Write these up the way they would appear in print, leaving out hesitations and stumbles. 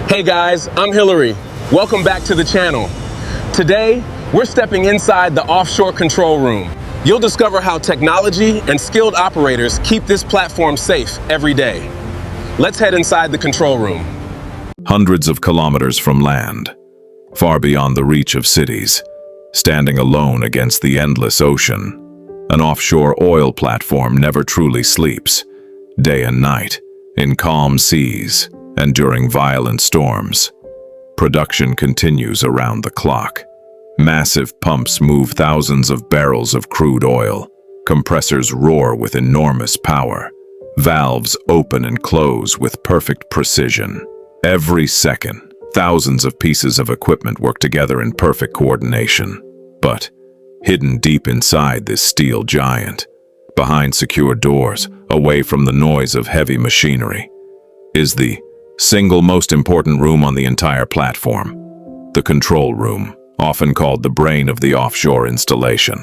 Hey guys, I'm Hillary. Welcome back to the channel. Today, we're stepping inside the offshore control room. You'll discover how technology and skilled operators keep this platform safe every day. Let's head inside the control room. Hundreds of kilometers from land, far beyond the reach of cities, standing alone against the endless ocean, an offshore oil platform never truly sleeps, day and night, in calm seas and during violent storms. Production continues around the clock. Massive pumps move thousands of barrels of crude oil. Compressors roar with enormous power. Valves open and close with perfect precision. Every second, thousands of pieces of equipment work together in perfect coordination. But hidden deep inside this steel giant, behind secure doors, away from the noise of heavy machinery, is the single most important room on the entire platform, the control room, often called the brain of the offshore installation.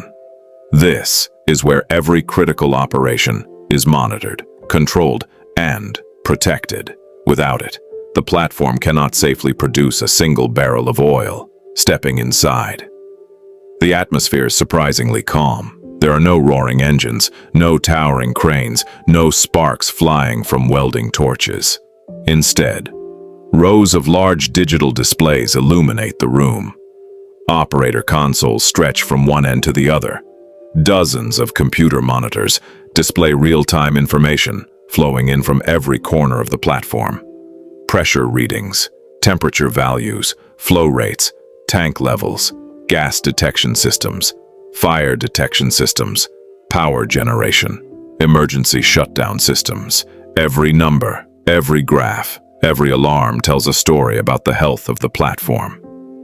This is where every critical operation is monitored, controlled, and protected. Without it, the platform cannot safely produce a single barrel of oil. Stepping inside, the atmosphere is surprisingly calm. There are no roaring engines, no towering cranes, no sparks flying from welding torches. Instead, rows of large digital displays illuminate the room. Operator consoles stretch from one end to the other. Dozens of computer monitors display real-time information flowing in from every corner of the platform. Pressure readings, temperature values, flow rates, tank levels, gas detection systems, fire detection systems, power generation, emergency shutdown systems. Every number, every graph, every alarm tells a story about the health of the platform.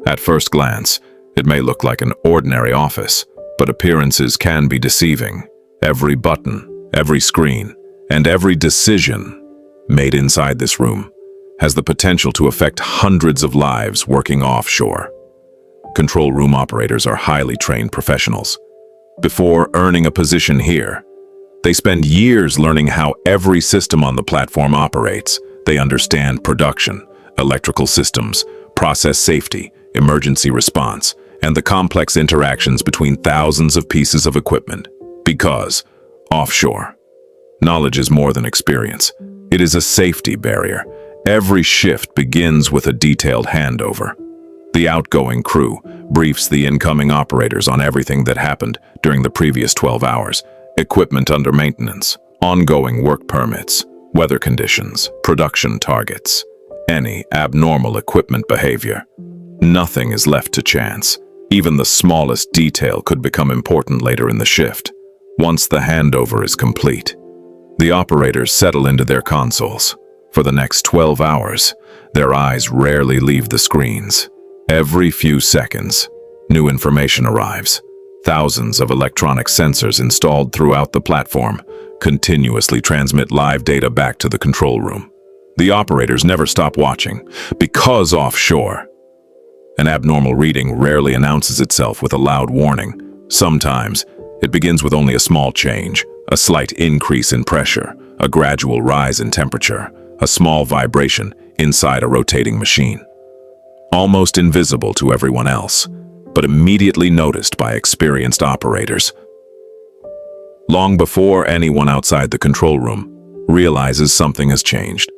At first glance, it may look like an ordinary office, but appearances can be deceiving. Every button, every screen, and every decision made inside this room has the potential to affect hundreds of lives working offshore. Control room operators are highly trained professionals. Before earning a position here, they spend years learning how every system on the platform operates. They understand production, electrical systems, process safety, emergency response, and the complex interactions between thousands of pieces of equipment. Because offshore, knowledge is more than experience. It is a safety barrier. Every shift begins with a detailed handover. The outgoing crew briefs the incoming operators on everything that happened during the previous 12 hours. Equipment under maintenance, ongoing work permits, weather conditions, production targets, any abnormal equipment behavior. Nothing is left to chance. Even the smallest detail could become important later in the shift. Once the handover is complete, the operators settle into their consoles. For the next 12 hours, their eyes rarely leave the screens. Every few seconds, new information arrives. Thousands of electronic sensors installed throughout the platform continuously transmit live data back to the control room. The operators never stop watching, because offshore, an abnormal reading rarely announces itself with a loud warning. Sometimes, it begins with only a small change, a slight increase in pressure, a gradual rise in temperature, a small vibration inside a rotating machine. Almost invisible to everyone else, but immediately noticed by experienced operators. Long before anyone outside the control room realizes something has changed,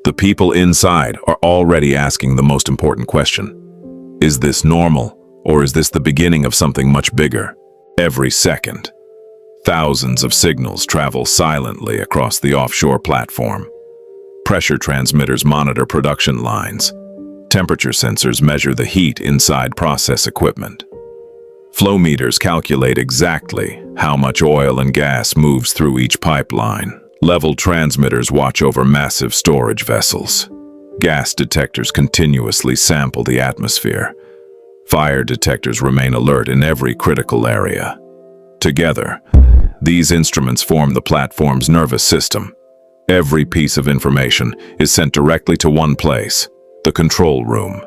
the people inside are already asking the most important question. Is this normal, or is this the beginning of something much bigger? Every second, thousands of signals travel silently across the offshore platform. Pressure transmitters monitor production lines. Temperature sensors measure the heat inside process equipment. Flow meters calculate exactly how much oil and gas moves through each pipeline. Level transmitters watch over massive storage vessels. Gas detectors continuously sample the atmosphere. Fire detectors remain alert in every critical area. Together, these instruments form the platform's nervous system. Every piece of information is sent directly to one place, the control room.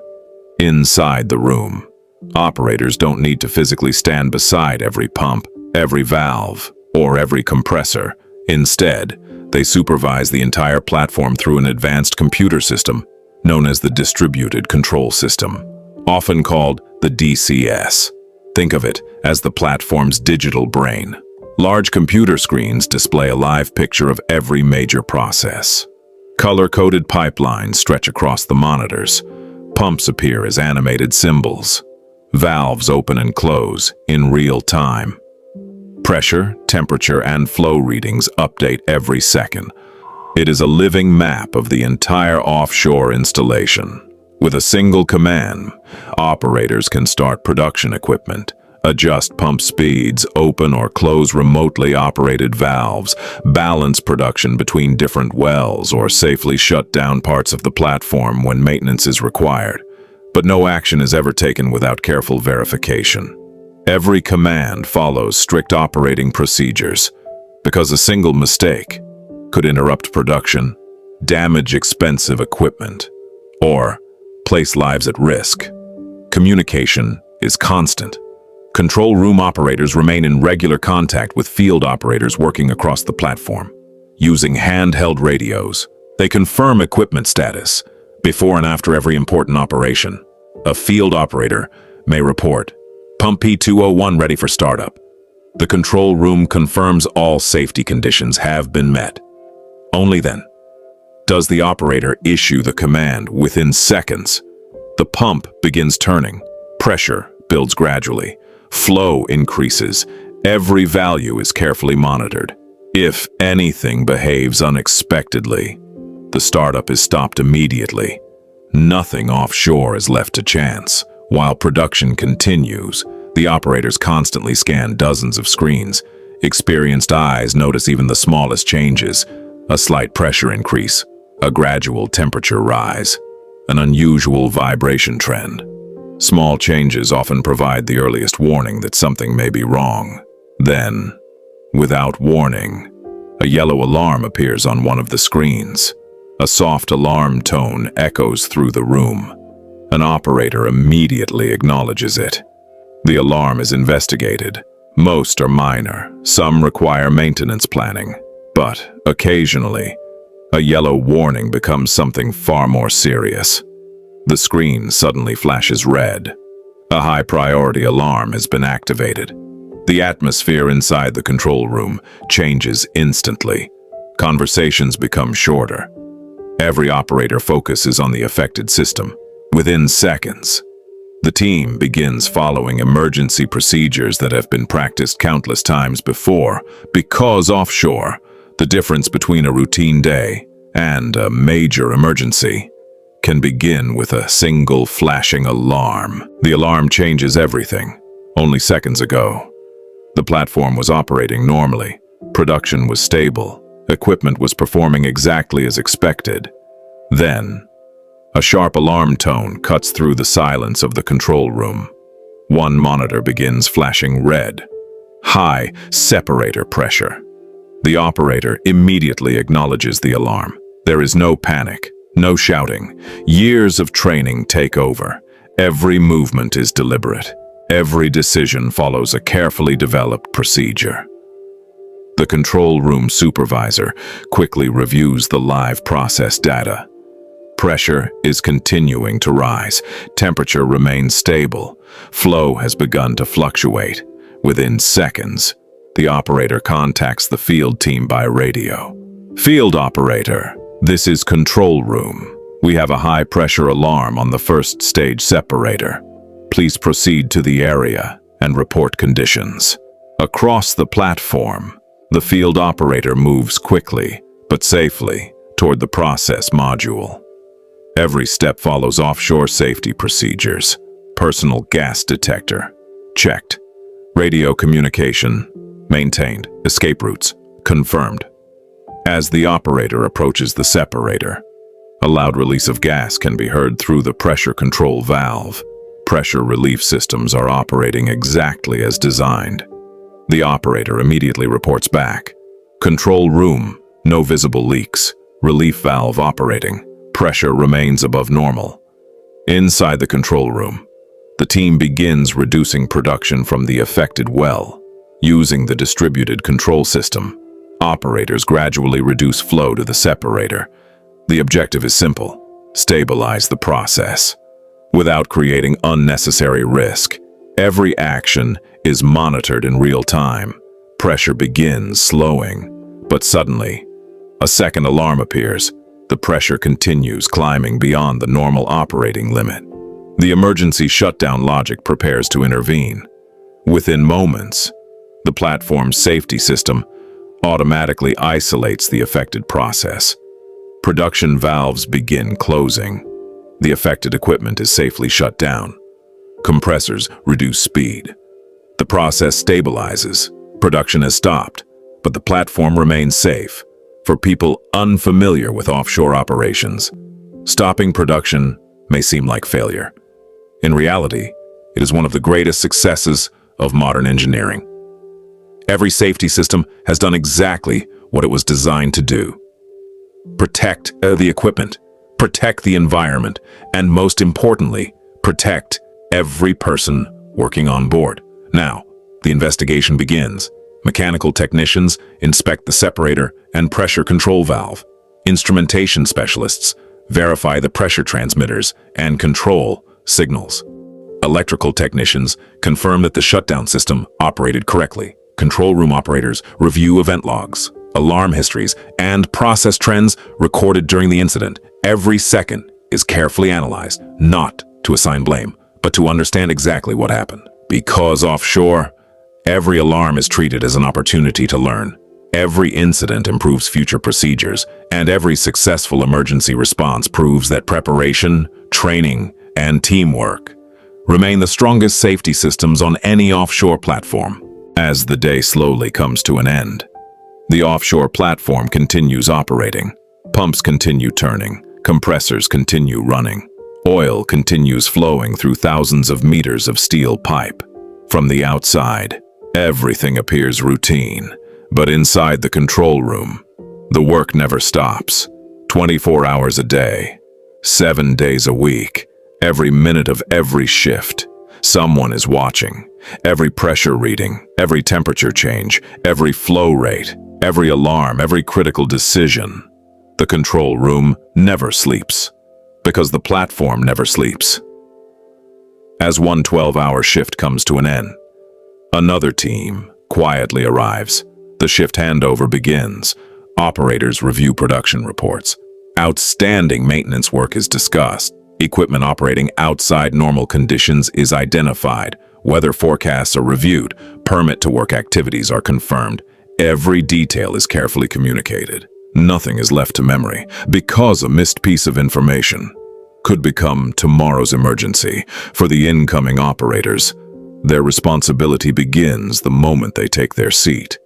Inside the room, operators don't need to physically stand beside every pump, every valve, or every compressor. Instead, they supervise the entire platform through an advanced computer system known as the Distributed Control System, often called the DCS. Think of it as the platform's digital brain. Large computer screens display a live picture of every major process. Color-coded pipelines stretch across the monitors. Pumps appear as animated symbols. Valves open and close in real time. Pressure, temperature, and flow readings update every second. It is a living map of the entire offshore installation. With a single command, operators can start production equipment, adjust pump speeds, open or close remotely operated valves, balance production between different wells, or safely shut down parts of the platform when maintenance is required. But no action is ever taken without careful verification. Every command follows strict operating procedures, because a single mistake could interrupt production, damage expensive equipment, or place lives at risk. Communication is constant. Control room operators remain in regular contact with field operators working across the platform. Using handheld radios, they confirm equipment status before and after every important operation. A field operator may report, "Pump P201 ready for startup." The control room confirms all safety conditions have been met. Only then does the operator issue the command. Within seconds, the pump begins turning. Pressure builds gradually. Flow increases. Every value is carefully monitored. If anything behaves unexpectedly, the startup is stopped immediately. Nothing offshore is left to chance. While production continues, the operators constantly scan dozens of screens. Experienced eyes notice even the smallest changes: a slight pressure increase, a gradual temperature rise, an unusual vibration trend. Small changes often provide the earliest warning that something may be wrong. Then, without warning, a yellow alarm appears on one of the screens. A soft alarm tone echoes through the room. An operator immediately acknowledges it. The alarm is investigated. Most are minor, some require maintenance planning, but occasionally, a yellow warning becomes something far more serious. The screen suddenly flashes red. A high-priority alarm has been activated. The atmosphere inside the control room changes instantly. Conversations become shorter. Every operator focuses on the affected system. Within seconds, the team begins following emergency procedures that have been practiced countless times before. Because offshore, the difference between a routine day and a major emergency can begin with a single flashing alarm. The alarm changes everything. Only seconds ago, the platform was operating normally. Production was stable. Equipment was performing exactly as expected. Then, a sharp alarm tone cuts through the silence of the control room. One monitor begins flashing red. High separator pressure. The operator immediately acknowledges the alarm. There is no panic. No shouting. Years of training take over. Every movement is deliberate. Every decision follows a carefully developed procedure. The control room supervisor quickly reviews the live process data. Pressure is continuing to rise. Temperature remains stable. Flow has begun to fluctuate. Within seconds, the operator contacts the field team by radio. "Field operator, this is control room. We have a high-pressure alarm on the first stage separator. Please proceed to the area and report conditions." Across the platform, the field operator moves quickly, but safely, toward the process module. Every step follows offshore safety procedures. Personal gas detector, checked. Radio communication, maintained. Escape routes, confirmed. As the operator approaches the separator, a loud release of gas can be heard through the pressure control valve. Pressure relief systems are operating exactly as designed. The operator immediately reports back. "Control room, no visible leaks. Relief valve operating. Pressure remains above normal." Inside the control room, the team begins reducing production from the affected well. Using the distributed control system, operators gradually reduce flow to the separator. The objective is simple: stabilize the process. Without creating unnecessary risk, every action is monitored in real time. Pressure begins slowing, but suddenly, a second alarm appears. The pressure continues climbing beyond the normal operating limit. The emergency shutdown logic prepares to intervene. Within moments, the platform's safety system automatically isolates the affected process. Production valves begin closing. The affected equipment is safely shut down. Compressors reduce speed. The process stabilizes. Production has stopped, but the platform remains safe. For people unfamiliar with offshore operations, stopping production may seem like failure. In reality, it is one of the greatest successes of modern engineering. Every safety system has done exactly what it was designed to do. Protect the equipment, protect the environment, and most importantly, protect every person working on board. Now, the investigation begins. Mechanical technicians inspect the separator and pressure control valve. Instrumentation specialists verify the pressure transmitters and control signals. Electrical technicians confirm that the shutdown system operated correctly. Control room operators review event logs, alarm histories, and process trends recorded during the incident. Every second is carefully analyzed, not to assign blame, but to understand exactly what happened. Because offshore, every alarm is treated as an opportunity to learn. Every incident improves future procedures, and every successful emergency response proves that preparation, training, and teamwork remain the strongest safety systems on any offshore platform. As the day slowly comes to an end, the offshore platform continues operating. Pumps continue turning, compressors continue running. Oil continues flowing through thousands of meters of steel pipe. From the outside, everything appears routine, but inside the control room, the work never stops. 24 hours a day, 7 days a week, every minute of every shift, someone is watching. Every pressure reading, every temperature change, every flow rate, every alarm, every critical decision. The control room never sleeps, because the platform never sleeps. As one 12-hour shift comes to an end, another team quietly arrives. The shift handover begins. Operators review production reports. Outstanding maintenance work is discussed. Equipment operating outside normal conditions is identified. Weather forecasts are reviewed. Permit-to-work activities are confirmed. Every detail is carefully communicated. Nothing is left to memory, because a missed piece of information could become tomorrow's emergency. For the incoming operators, their responsibility begins the moment they take their seat.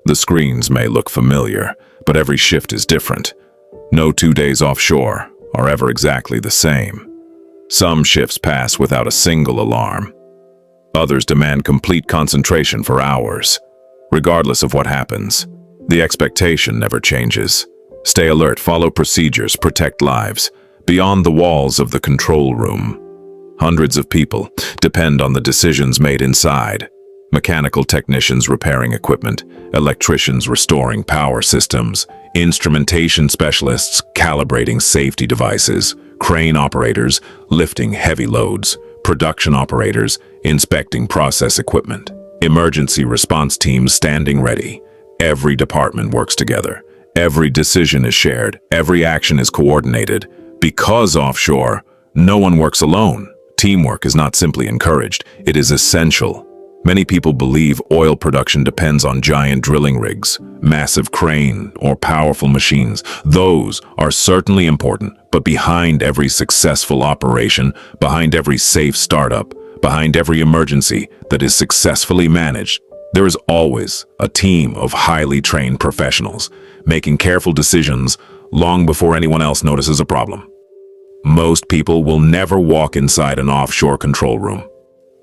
The screens may look familiar, but every shift is different. No 2 days offshore are ever exactly the same. Some shifts pass without a single alarm. Others demand complete concentration for hours. Regardless of what happens, the expectation never changes. Stay alert, follow procedures, protect lives. Beyond the walls of the control room, hundreds of people depend on the decisions made inside. Mechanical technicians repairing equipment, electricians restoring power systems, instrumentation specialists calibrating safety devices, crane operators lifting heavy loads, production operators inspecting process equipment, emergency response teams standing ready. Every department works together. Every decision is shared. Every action is coordinated. Because offshore, no one works alone. Teamwork is not simply encouraged, it is essential. Many people believe oil production depends on giant drilling rigs, massive crane, or powerful machines. Those are certainly important, but behind every successful operation, behind every safe startup, behind every emergency that is successfully managed, there is always a team of highly trained professionals, making careful decisions long before anyone else notices a problem. Most people will never walk inside an offshore control room.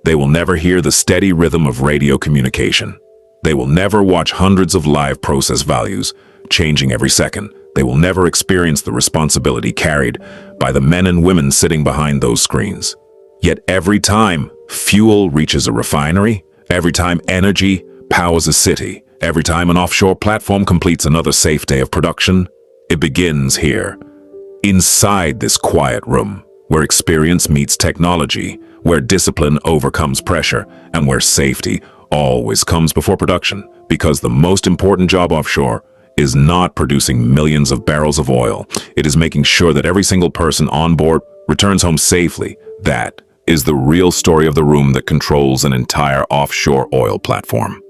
They will never hear the steady rhythm of radio communication. They will never watch hundreds of live process values changing every second. They will never experience the responsibility carried by the men and women sitting behind those screens. Yet every time fuel reaches a refinery, every time energy powers a city, every time an offshore platform completes another safe day of production, it begins here, Inside this quiet room, where experience meets technology, where discipline overcomes pressure, and where safety always comes before production, because the most important job offshore is not producing millions of barrels of oil. It is making sure that every single person on board returns home safely. That is the real story of the room that controls an entire offshore oil platform.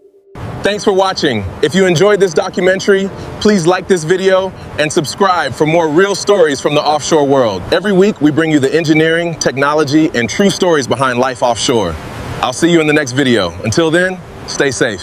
Thanks for watching. If you enjoyed this documentary, please like this video and subscribe for more real stories from the offshore world. Every week, we bring you the engineering, technology, and true stories behind life offshore. I'll see you in the next video. Until then, stay safe.